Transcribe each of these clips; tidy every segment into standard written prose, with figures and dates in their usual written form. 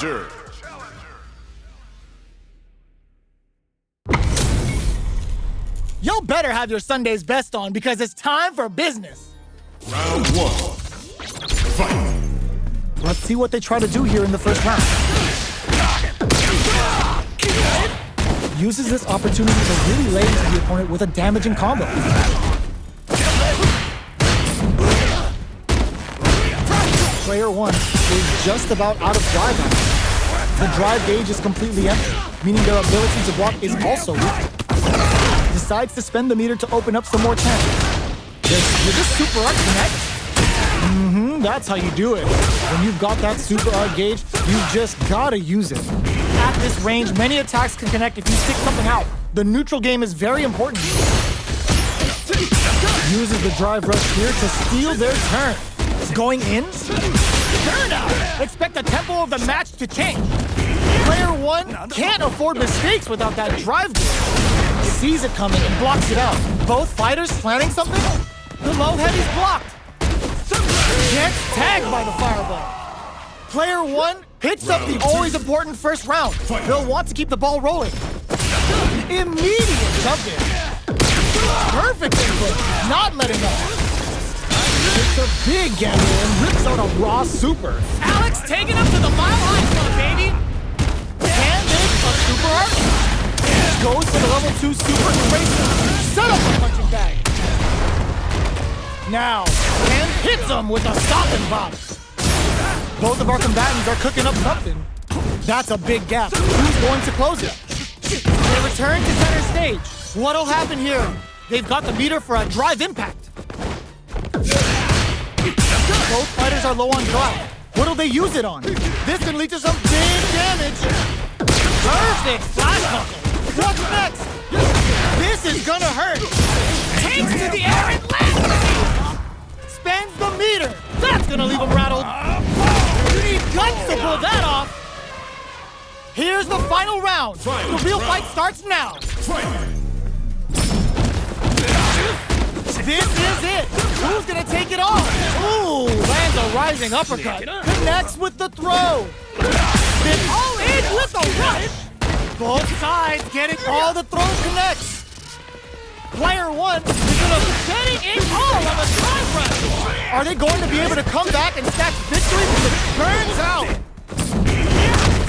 Challenger. Y'all better have your Sunday's best on because it's time for business. Round one. Fight. Let's see what they try to do here in the first round. Uses this opportunity to really lay into the opponent with a damaging combo. Player one is just about out of drive now. The drive gauge is completely empty, meaning their ability to block is also weak. Decides to spend the meter to open up some more chances. With this Super Art Connect, that's how you do it. When you've got that Super Art gauge, you just gotta use it. At this range, many attacks can connect if you stick something out. The neutral game is very important. Uses the drive rush here to steal their turn. Going in? Burnout! Expect the tempo of the match to change. Player one can't afford mistakes without that drive gauge. Sees it coming and blocks it out. Both fighters planning something? The low heavy's blocked. Gets tagged by the fireball. Player one picks up the always important first round. They'll want to keep the ball rolling. Immediate jump in. Perfect input, not letting up. It's a big gamble and rips out a raw super. Alex taking him to the mile-high club, baby! Can this a super art? Goes for the level 2 super eraser. Set up a punching bag. Now, and hits him with a stop and bop. Both of our combatants are cooking up something. That's a big gap. Who's going to close it? They return to center stage. What'll happen here? They've got the meter for a drive impact. Both fighters are low on drive. What'll they use it on? This can lead to some big damage. Perfect flash knuckle. What's next? This is gonna hurt. Takes to the air and lands! Spends the meter. That's gonna leave him rattled. You need guts to pull that off. Here's the final round. The real fight starts now. This is it. Who's gonna take it off? Ooh, lands a rising uppercut. Connects with the throw. Then all in with the rush. Both sides getting all the throw connects. Player one is gonna setting it all on the drive rush. Are they going to be able to come back and snatch victory? Burns out.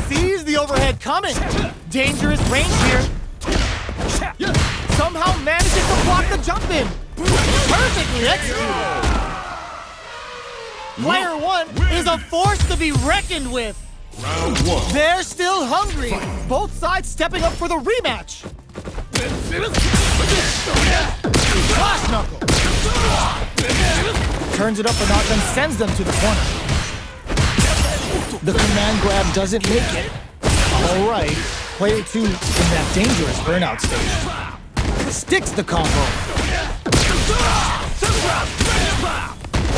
Sees the overhead coming. Dangerous range here. Somehow manages to block the jump in. Perfectly executed. Player one is a force to be reckoned with. Round one. They're still hungry. Both sides stepping up for the rematch. Flash knuckle. Turns it up a notch and sends them to the corner. The command grab doesn't make it. All right. Player two in that dangerous burnout stage. Sticks the combo.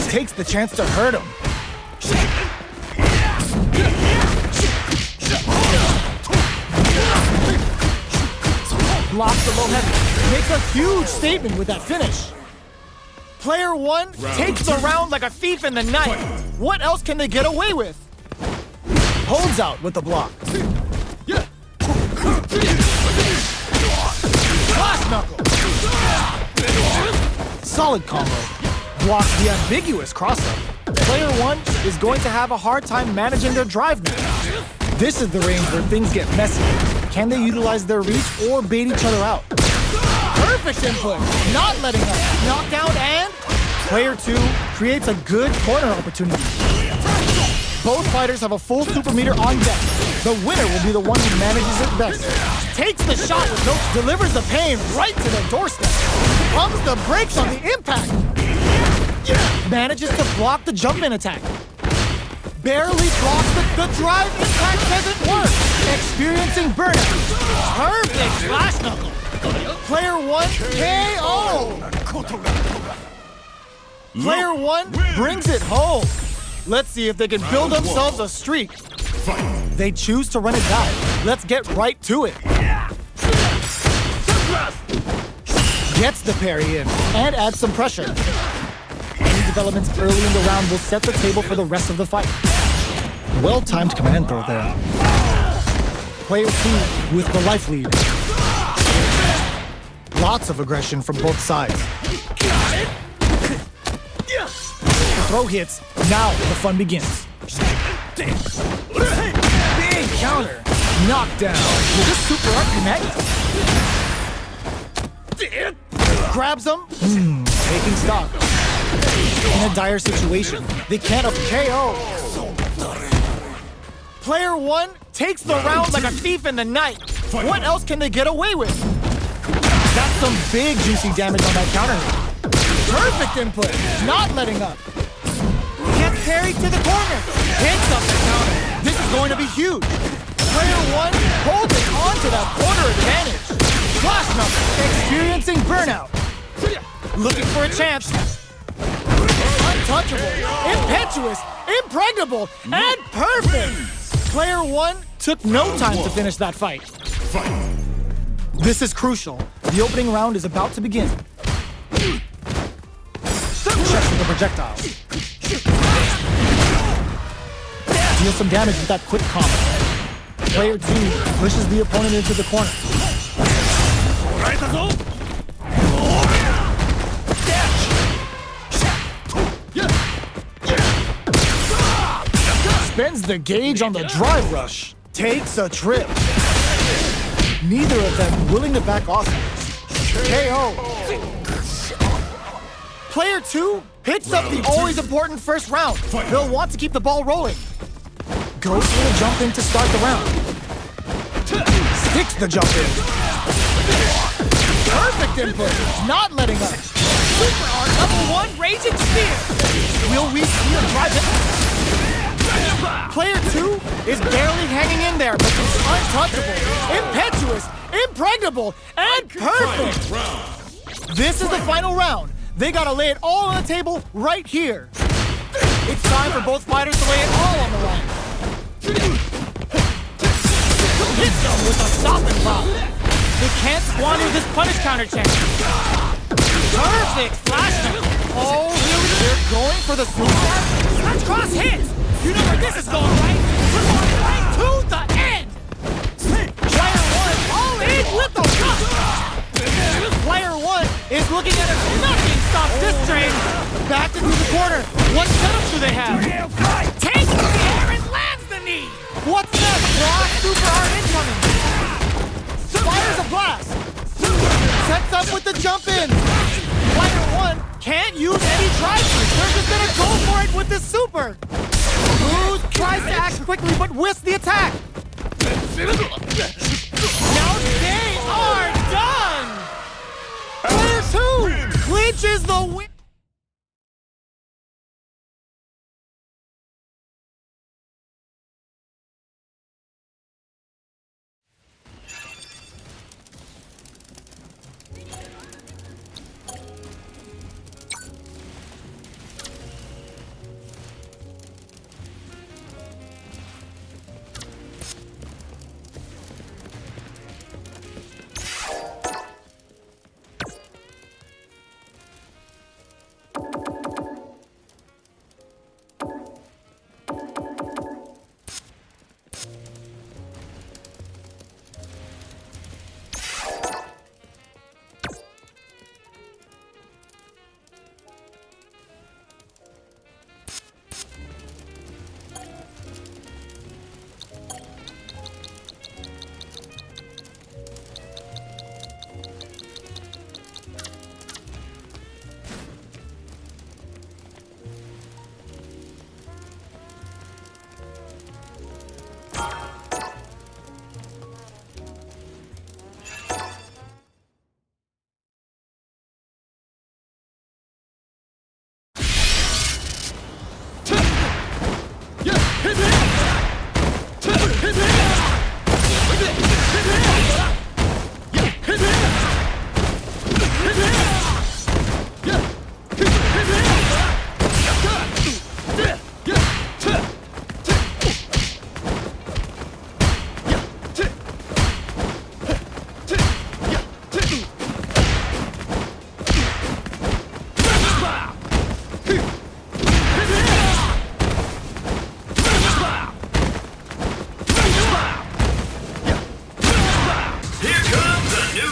Takes the chance to hurt him. Blocks the low heavy. Makes a huge statement with that finish. Player one takes the round like a thief in the night. What else can they get away with? Holds out with the block. Flash knuckle. Solid combo. Blocks the ambiguous cross-up. Player one is going to have a hard time managing their drive now. This is the range where things get messy. Can they utilize their reach or bait each other out? Perfect input, not letting up. Knockdown and player two creates a good corner opportunity. Both fighters have a full super meter on deck. The winner will be the one who manages it best. Takes the shot with no, delivers the pain right to their doorstep. Pumps the brakes on the impact. Manages to block the jump-in attack. Barely blocks the drive impact doesn't work. Experiencing burnout. Perfect flash knuckle. Player one KO. Player one brings it home. Let's see if they can build themselves a streak. They choose to run it back. Let's get right to it. Gets the parry in and adds some pressure. Any developments early in the round will set the table for the rest of the fight. Well-timed command throw there. Player 2 with the life lead. Lots of aggression from both sides. The throw hits. Now the fun begins. Big counter. Knockdown. Will this super art connect? Grabs him. Taking stock. In a dire situation, they can't have KO. Player 1 takes the round like a thief in the night. What else can they get away with? That's some big juicy damage on that counter. Perfect input, not letting up. Gets carried to the corner. Hits up the counter. This is going to be huge. Player 1 holding on to that corner advantage. Flash number, experiencing burnout. Looking for a chance. Untouchable, impetuous, impregnable, and perfect. Player 1 took no time to finish that fight. This is crucial. The opening round is about to begin. Checks with the projectile. Deals some damage with that quick combo. Player 2 pushes the opponent into the corner. Spends the gauge on the drive rush. Takes a trip. Neither of them willing to back off. KO. Player 2 hits up the always important first round. They'll want to keep the ball rolling. Goes for the jump in to start the round. Sticks the jump in. Perfect input. Not letting up. Super art level 1 raging spear. Will we see a drive in? Player 2 is barely hanging in there, but he's untouchable, impetuous, impregnable, and perfect! This is the final round. They gotta lay it all on the table right here. It's time for both fighters to lay it all on the line. Hits them with a stop and pop. They can't squander this punish counter chance. Perfect flash now. Oh, really? They're going for the super? Stretch cross hits. You know where this is going, right? We're going right to the end. Player 1 all in with the rush. Player 1 is looking at it. Nothing stops this train. Back into the corner. What setup do they have? Takes to the air and lands the knee. What's that? Cross super hard incoming. Fires a blast. Sets up with the jump in. Player 1 can't use any try-through. They're just gonna go for it with the super. Cruz tries to act quickly but whisks the attack. Now they are done. Player 2 clinches the win.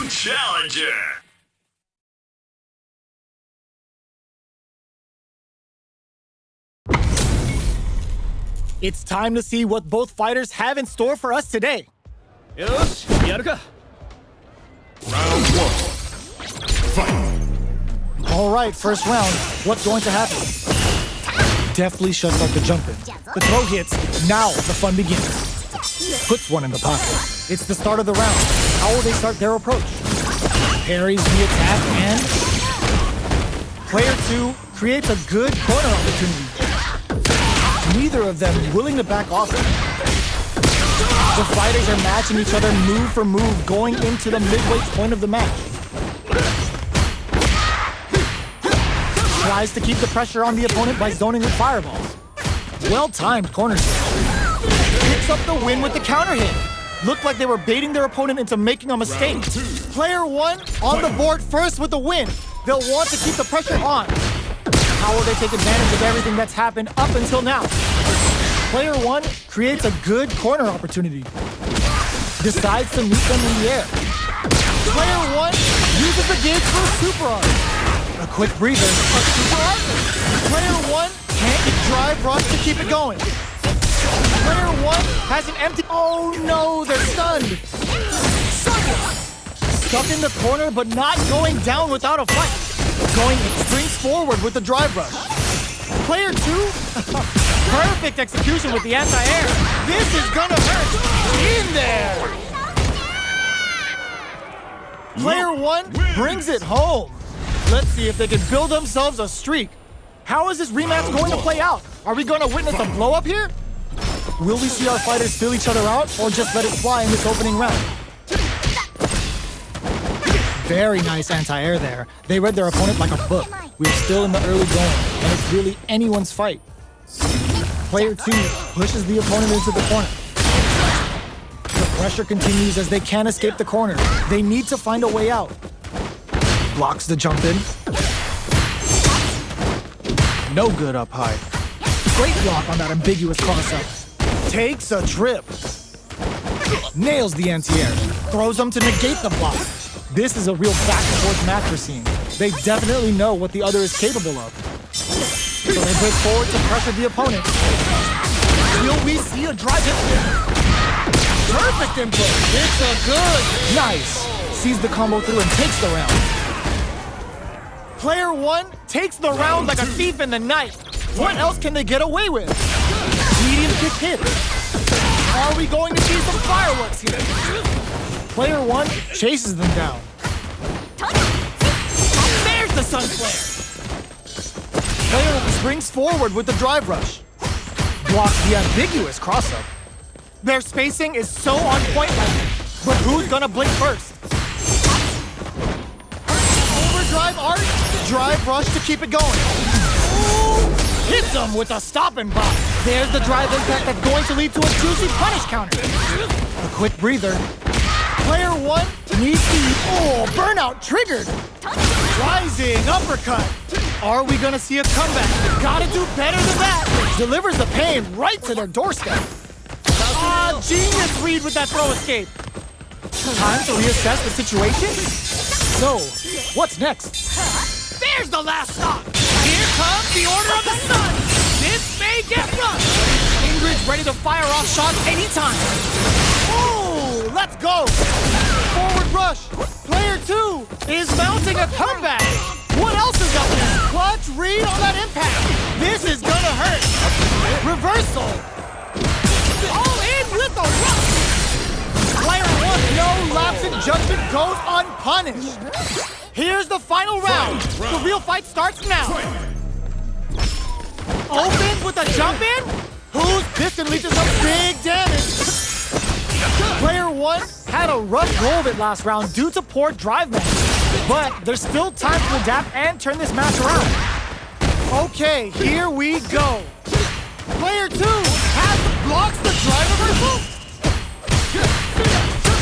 new challenger. It's time to see what both fighters have in store for us today. よし、やるか。 Round 1. Fight. All right, first round. What's going to happen? Deftly shuts out the jump in. The throw hits. Now the fun begins. Puts one in the pocket. It's the start of the round. How will they start their approach? Parries the attack and player 2 creates a good corner opportunity. Neither of them willing to back off. The fighters are matching each other move for move going into the midway point of the match. Tries to keep the pressure on the opponent by zoning with fireballs. Well-timed corner switch. Picks up the win with the counter hit. Looked like they were baiting their opponent into making a mistake. Player 1 on the board first with the win. They'll want to keep the pressure on. How will they take advantage of everything that's happened up until now? Player 1 creates a good corner opportunity. Decides to meet them in the air. Player 1 uses the gauge for a super art. A quick breather, a super art. Player 1 can't drive rush to keep it going. Player 1 has an empty... Oh no, they're stunned. Stuck in the corner, but not going down without a fight. Going springs forward with the drive rush. Player 2, perfect execution with the anti-air. This is gonna hurt. In there. Player 1 brings it home. Let's see if they can build themselves a streak. How is this rematch going to play out? Are we going to witness a blow-up here? Will we see our fighters fill each other out or just let it fly in this opening round? Very nice anti-air there. They read their opponent like a book. We're still in the early going, and it's really anyone's fight. Player 2 pushes the opponent into the corner. The pressure continues as they can't escape the corner. They need to find a way out. Blocks the jump in. No good up high. Great block on that ambiguous cross-up. Takes a trip. Nails the anti-air. Throws them to negate the block. This is a real back-and-forth match we're seeing. They definitely know what the other is capable of. So they break forward to pressure the opponent. Will we see a drive hit? Perfect input. It's a good. Nice. Sees the combo through and takes the round. Player 1 takes the round like a thief in the night. What else can they get away with? Medium kick hit. Are we going to see some fireworks here? Player 1 chases them down. There's the sun flare. Player 1 springs forward with the drive rush. Blocks the ambiguous cross-up. Their spacing is so on point right now. But who's gonna blink first? Overdrive art, drive rush to keep it going. Ooh, hits them with a stop and block. There's the drive impact that's going to lead to a juicy punish counter. A quick breather. Player 1 needs to... Oh, burnout triggered. Rising uppercut. Are we gonna see a comeback? Gotta do better than that. Delivers the pain right to their doorstep. Genius read with that throw escape. Time to reassess the situation? So, what's next? There's the last stop. Here comes the Order of the Sun. This may get rough. Ingrid's ready to fire off shots anytime. Ooh, let's go. Forward rush. Player 2 is mounting a comeback. What else is up there? Clutch read on that impact. This is gonna hurt. Reversal. All in with the rush. Player 1, no lapse in judgment, goes unpunished. Here's the final round. The real fight starts now. Opens with a jump in. This can lead to some big damage. Player 1 had a rough go of it last round due to poor drive match. But there's still time to adapt and turn this match around. Okay, here we go. Player 2 blocks the drive reversal.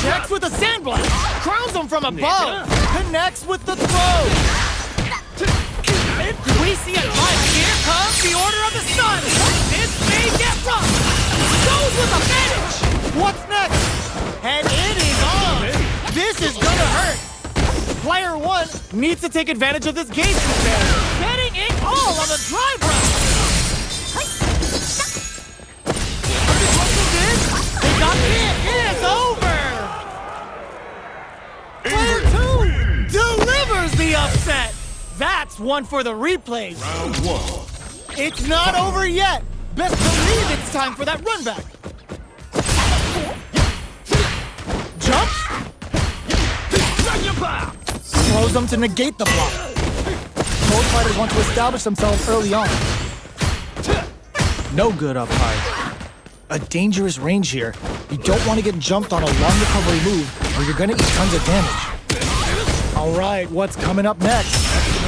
Checks with a sandblast. Crowns him from above. Connects with the throw. We see a drive. Here comes the Order of the Sun. This may get rough. Goes with a finish. What's next? And it is on. This is gonna hurt. Player one needs to take advantage of this gauge advantage. Getting it all on the drive run. They got it. It is over. Player two delivers the upset. That's one for the replays. Round one. It's not over yet. Best believe it's time for that run back. Jumps. Throws them to negate the block. Both fighters want to establish themselves early on. No good up high. A dangerous range here. You don't want to get jumped on a long recovery move or you're going to eat tons of damage. All right, what's coming up next?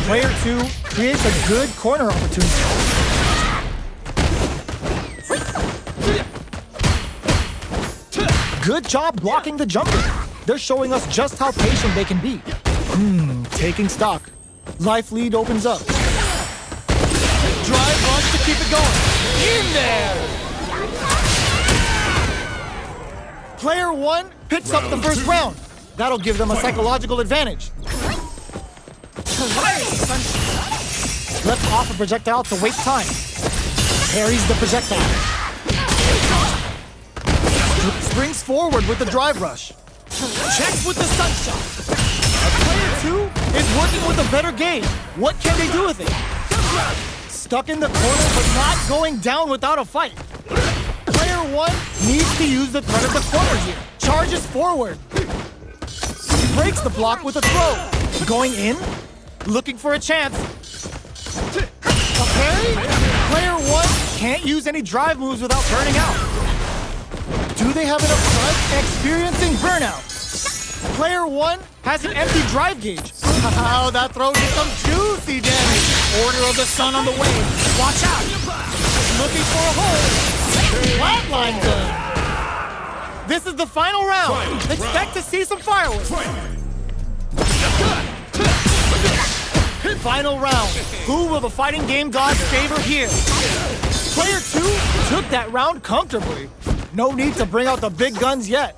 Player two creates a good corner opportunity. Good job blocking the jumper. They're showing us just how patient they can be. Taking stock. Life lead opens up. Drive rush to keep it going. In there! Player one picks up the first round. That'll give them a psychological advantage. Left off a projectile to waste time. Parries the projectile. Springs forward with the drive rush. Checks with the sunshot. Player two is working with a better gauge. What can they do with it? Stuck in the corner but not going down without a fight. Player one needs to use the threat of the corner here. Charges forward. Breaks the block with a throw. Going in. Looking for a chance. A parry? Player one can't use any drive moves without burning out. Do they have enough time experiencing burnout? Player one has an empty drive gauge. Wow, that throw did some juicy damage. Order of the Sun on the way. Watch out. Looking for a hole. Flatline gun. This is the final round. Expect to see some fireworks. Final round. Who will the fighting game gods favor here? Player two took that round comfortably. No need to bring out the big guns yet.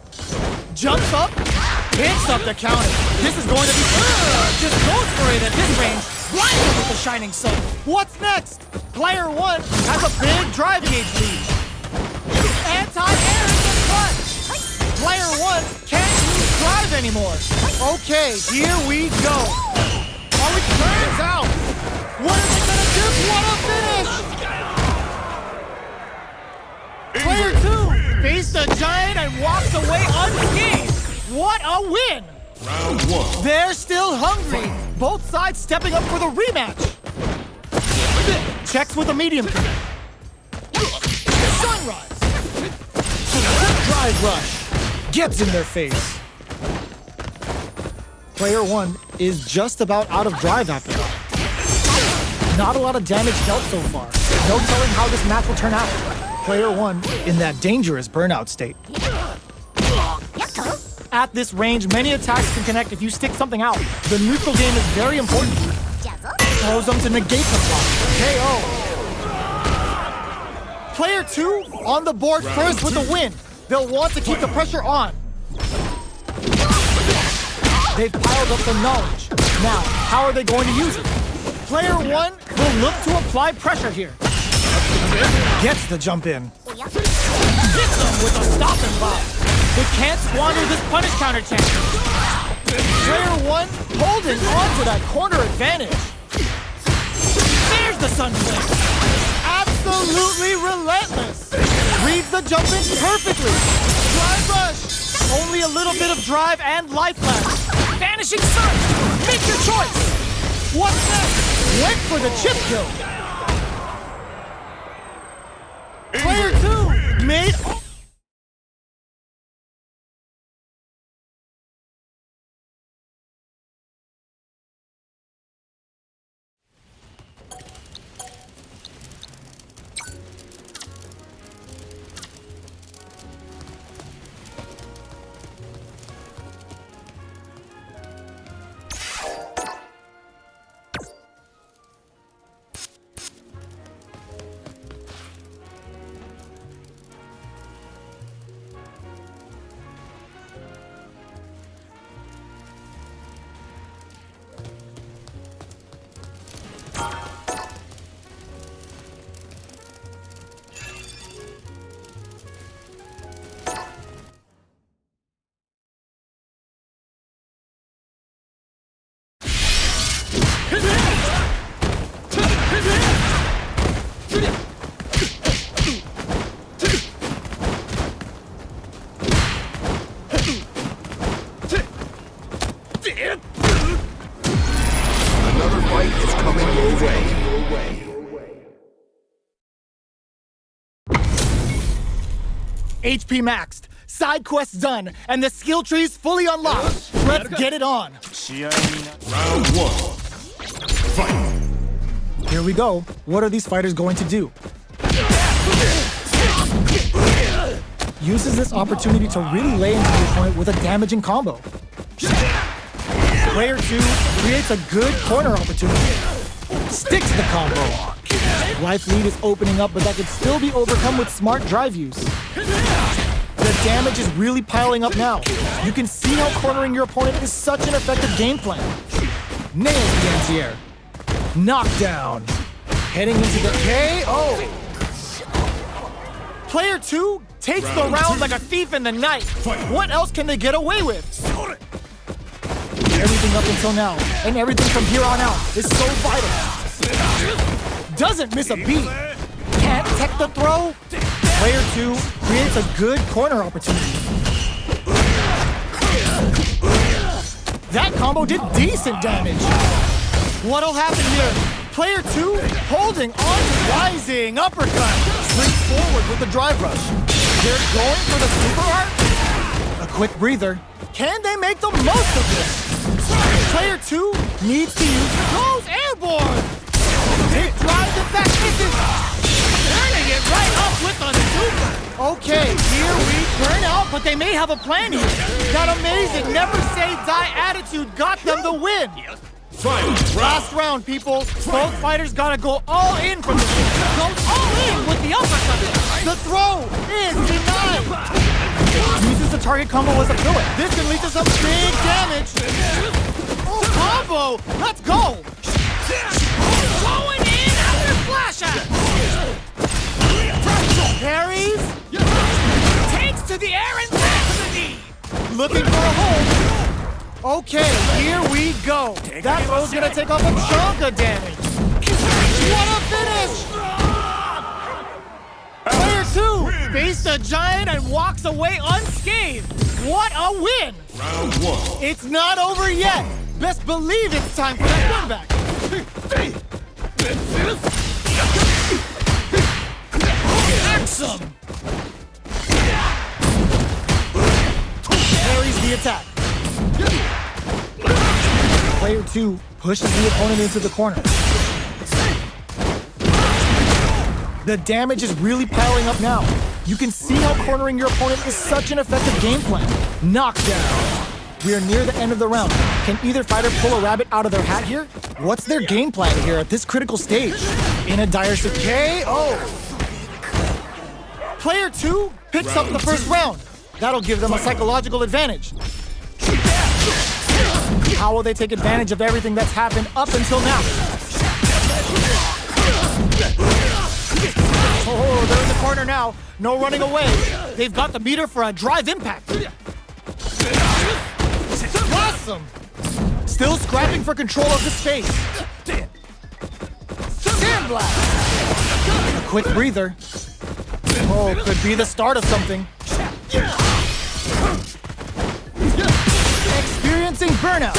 Jumps up, picks up the counter. This is going to be just goes for it at this range. Blinded with the shining sun. What's next? Player one has a big drive gauge lead. Anti-air in the front. Player one can't use drive anymore. Okay, here we go. Oh, it turns out. What are they gonna do? What a finish! Player two faced a giant and walks away unscathed. What a win! Round one. They're still hungry. Both sides stepping up for the rematch. Checks with a medium kick. Sunrise. Drive rush. Gets in their face. Player one is just about out of drive after that. Not a lot of damage dealt so far. No telling how this match will turn out. Player one in that dangerous burnout state. At this range, many attacks can connect if you stick something out. The neutral game is very important. Throws them to negate the block. KO. Player two on the board first with the win. They'll want to keep the pressure on. They've piled up the knowledge. Now, how are they going to use it? Player one will look to apply pressure here. Gets the jump in. Hits them with a stop and pop. They can't squander this punish counter chance. Player one holding on to that corner advantage. There's the sun flare. Absolutely relentless. Reads the jump in perfectly. Drive rush. Only a little bit of drive and life left. Vanishing sun. Make your choice. What's next? Went for the chip kill. Player two made... HP maxed, side quests done, and the skill tree's fully unlocked. Let's get it on. Round 1. Fight. Here we go. What are these fighters going to do? Uses this opportunity to really lay into the opponent with a damaging combo. Player 2 creates a good corner opportunity. Sticks the combo. Life lead is opening up, but that could still be overcome with smart drive use. The damage is really piling up now. You can see how cornering your opponent is such an effective game plan. Nails the anti-air. Knockdown. Heading into the KO. Player 2 takes the round like a thief in the night. What else can they get away with? Everything up until now, and everything from here on out is so vital. Doesn't miss a beat. Can't tech the throw. Player 2 creates a good corner opportunity. That combo did decent damage. What'll happen here? Player 2 holding on to rising uppercut. Springs forward with the drive rush. They're going for the super art. A quick breather. Can they make the most of this? Player 2 needs to use the goes airborne. It drives it back. Turning it right up with a super. Okay, here we burn out, but they may have a plan here. That amazing never say die attitude got them the win. Last round, people. Both fighters gotta go all in from the beginning. Goes all in with the uppercut. The throw is denied. Uses the target combo as a filler. This can lead to some big damage. Oh, combo! Let's go! Going in after flash out. Parries. Takes to the air and back to the knee. Looking for a hold. Okay, here we go. That throw's gonna take off a chunk of damage. What a finish! Player 2 Faced a giant and walks away unscathed. What a win! Round 1. It's not over yet. Best believe it's time for that comeback. Awesome. Parries the attack. Player 2 pushes the opponent into the corner. The damage is really piling up now. You can see how cornering your opponent is such an effective game plan. Knockdown. We are near the end of the round. Can either fighter pull a rabbit out of their hat here? What's their game plan here at this critical stage? In a dire KO. Player 2 picks up the first round. That'll give them a psychological advantage. How will they take advantage of everything that's happened up until now? Oh, they're in the corner now. No running away. They've got the meter for a drive impact. Awesome. Still scrapping for control of the space. Sandblast. A quick breather. Oh, could be the start of something. Experiencing burnout.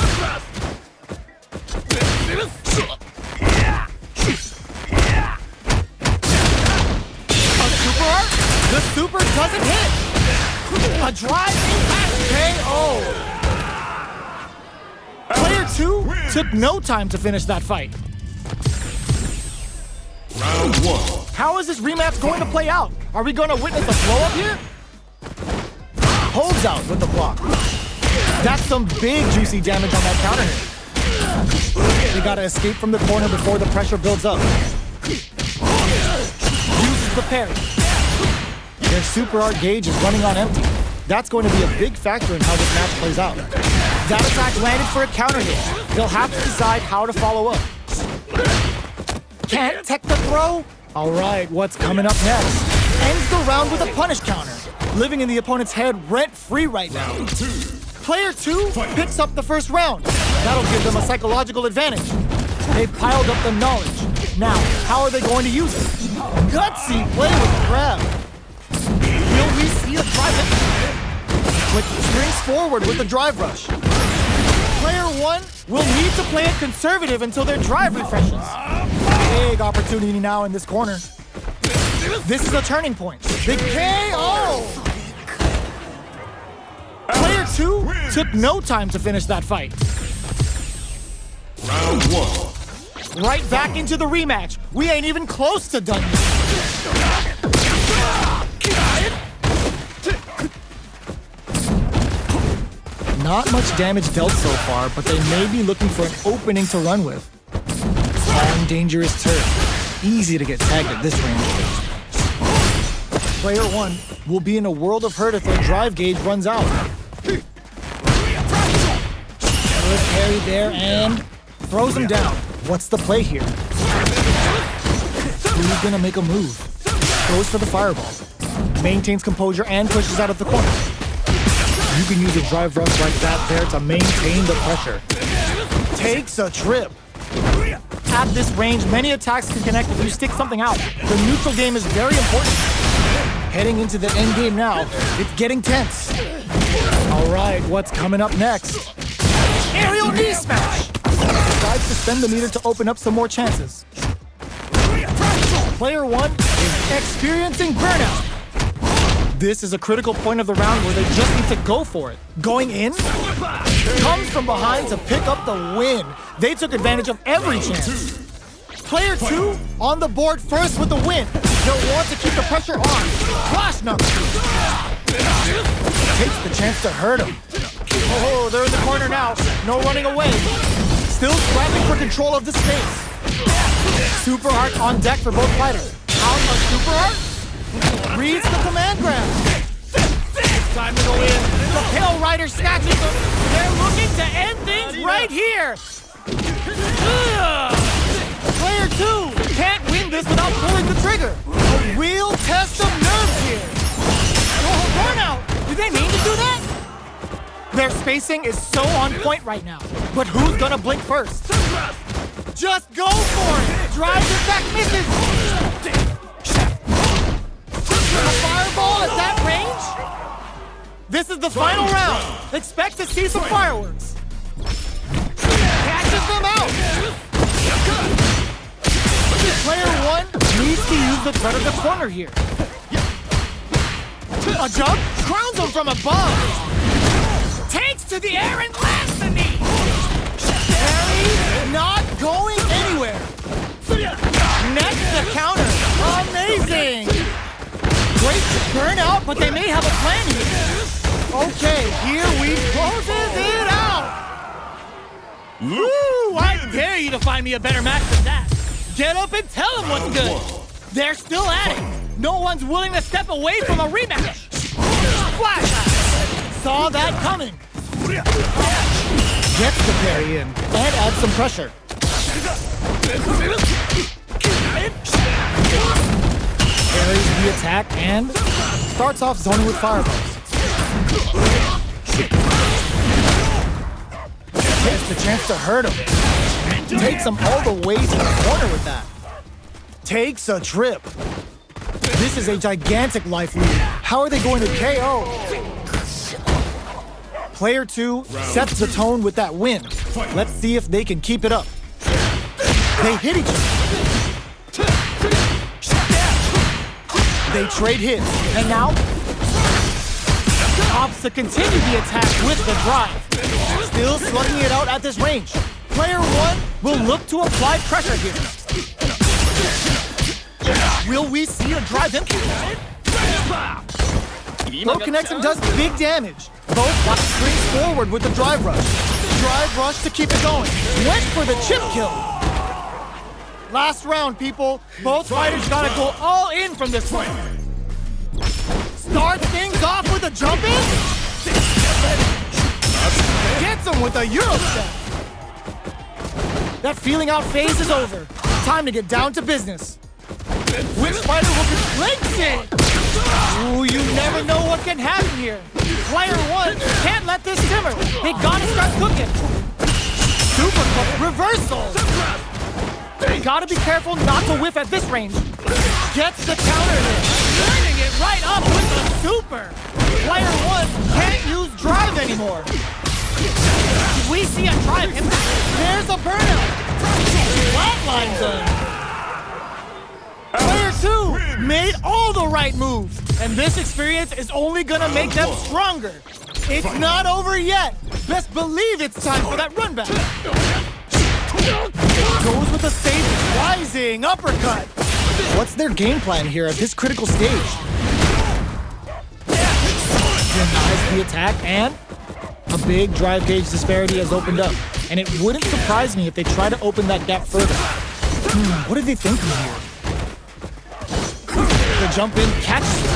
A super art? The super doesn't hit. A drive impact KO. Player 2 took no time to finish that fight. Round 1. How is this rematch going to play out? Are we going to witness a blow up here? Holds out with the block. That's some big juicy damage on that counter hit. They gotta escape from the corner before the pressure builds up. Uses the parry. Their super art gauge is running on empty. That's going to be a big factor in how this match plays out. That attack landed for a counter hit. They'll have to decide how to follow up. Can't tech the throw? All right, what's coming up next? Ends the round with a punish counter. Living in the opponent's head rent-free right now. Player 2 picks up the first round. That'll give them a psychological advantage. They've piled up the knowledge. Now, how are they going to use it? Gutsy play with the grab. Will we see a drive it? Quick springs forward with the drive rush. Player 1 will need to play it conservative until their drive refreshes. Big opportunity now in this corner. This is a turning point. Big KO! took no time to finish that fight. Round 1. Right back into the rematch. We ain't even close to done yet. Not much damage dealt so far, but they may be looking for an opening to run with. Long, dangerous turf. Easy to get tagged at this range. Player 1 will be in a world of hurt if their drive gauge runs out. Good parry there and throws him down. What's the play here? Who's gonna make a move? Goes for the fireball. Maintains composure and pushes out of the corner. You can use a drive rush like that there to maintain the pressure. Takes a trip. At this range, many attacks can connect if you stick something out. The neutral game is very important. Heading into the end game now, it's getting tense. All right, what's coming up next? Aerial knee smash! Tries to spend the meter to open up some more chances. Player 1 is experiencing burnout. This is a critical point of the round where they just need to go for it. Going in, comes from behind to pick up the win. They took advantage of every chance. Player 2 on the board first with the win. They'll want to keep the pressure on. Flash knuckle. Takes the chance to hurt him. Oh, they're in the corner now. No running away. Still scrapping for control of the space. Super Heart on deck for both fighters. Out of Super Heart. Reads the command grab. Time to go in. The Pale Rider snatches them. They're looking to end things right here. Player 2 can't win this without pulling the trigger. A real test of nerves here. Oh, burnout. Did they mean to do that? Their spacing is so on point right now. But who's gonna blink first? Just go for it. Drives it back, misses. A fireball at that range? This is the final round. Expect to see some fireworks. Catches them out. Player 1 needs to use the threat of the corner here. A jump crowns him from above. Takes to the air and lands the knee. Parry not going anywhere. Next the counter. Amazing. Great to burn out, but they may have a plan here. Okay, here we closes it out. Woo! I dare you to find me a better match than that. Get up and tell them what's good. They're still at it. No one's willing to step away from a rematch. Flash! Saw that coming. Gets the parry in and adds some pressure. Parries the attack and starts off zoning with fireballs. Takes the chance to hurt him. Takes him all the way to the corner with that. Takes a trip. This is a gigantic life lead. How are they going to KO? Player 2 sets the tone with that win. Let's see if they can keep it up. They hit each other. They trade hits, and now opts to continue the attack with the drive. Still slugging it out at this range. Player 1 will look to apply pressure here. Will we see a drive impact? Throw connects and does big damage. Both springs forward with the drive rush. Drive rush to keep it going. Went for the chip kill. Last round, people. Both fighters gotta go all in from this point. Start things off with a jump in. Gets him with a Euro step. That feeling out phase is over. Time to get down to business. Which fighter will conflict it? Ooh, you never know what can happen here. Player 1 can't let this simmer. They gotta start cooking. Super quick reversal. They gotta be careful not to whiff at this range. Gets the counter hit. Turning it right up with the super. Player 1 can't use drive anymore. We see a drive impact. There's a burnout. Flatlines him. Player 2 made all the right moves. And this experience is only gonna make them stronger. It's not over yet. Best believe it's time for that run back. Goes with a safe rising uppercut. What's their game plan here at this critical stage? Denies the attack, and a big drive gauge disparity has opened up. And it wouldn't surprise me if they try to open that gap further. What are they thinking here? The jump in catches it.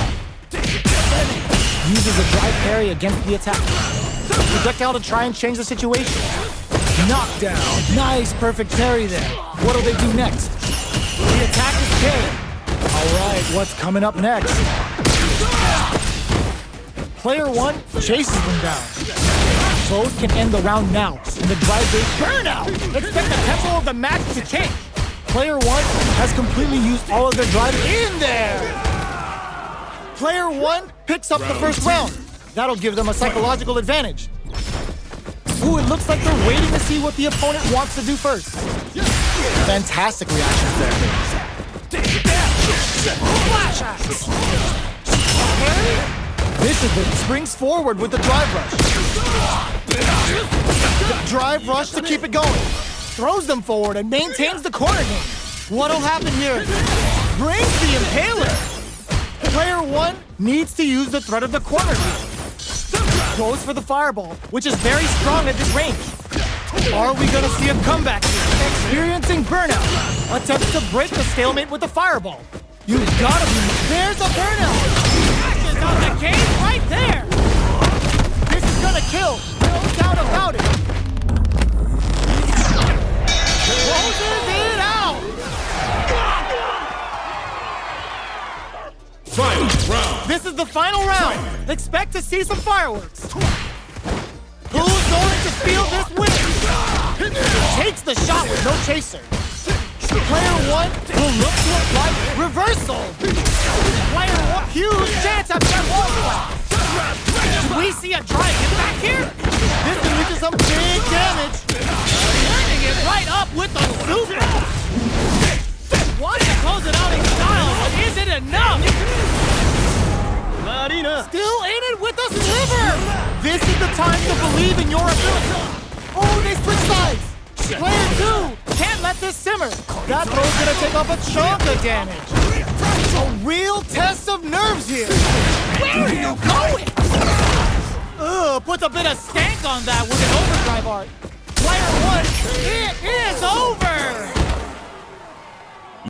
Uses a drive parry against the attack. Projectile to try and change the situation. Knockdown. Nice, perfect parry there. What'll they do next? The attack is K. All right, what's coming up next? Player 1 chases them down. Both can end the round now, and the drive gauge burnout. Expect the tempo of the match to change. Player 1 has completely used all of their drive in there. Player 1 picks up the first round. That'll give them a psychological advantage. Ooh, it looks like they're waiting to see what the opponent wants to do first. Fantastic reactions there. Flash axe. This is the springs forward with the drive rush. The drive rush to keep it going. Throws them forward and maintains the corner game. What'll happen here? Brings the impaler. Player 1 needs to use the threat of the corner game. Goes for the fireball, which is very strong at this range. Are we gonna see a comeback here? Experiencing burnout. Attempts to break the stalemate with the fireball. You've gotta be. There's a burnout. Ashes on the cage right there. This is gonna kill. No doubt about it. Closes it out. Final round. This is the final round. Expect to see some fireworks. Who's going to steal this win? Takes the shot with no chaser. Player 1 will look to apply reversal. Player 1, huge chance at that wall slap. Do we see a drive hit back here? This can lead to some big damage. Turning it right up with the super. Wants to close it out in style, but is it enough? Still in it with the sliver! This is the time to believe in your ability. Oh, they switch sides! Player 2 can't let this simmer. That throw's gonna take off a chunk of damage. A real test of nerves here. Where are you going? Ugh, puts a bit of stank on that with an overdrive art. Player 1, it is over!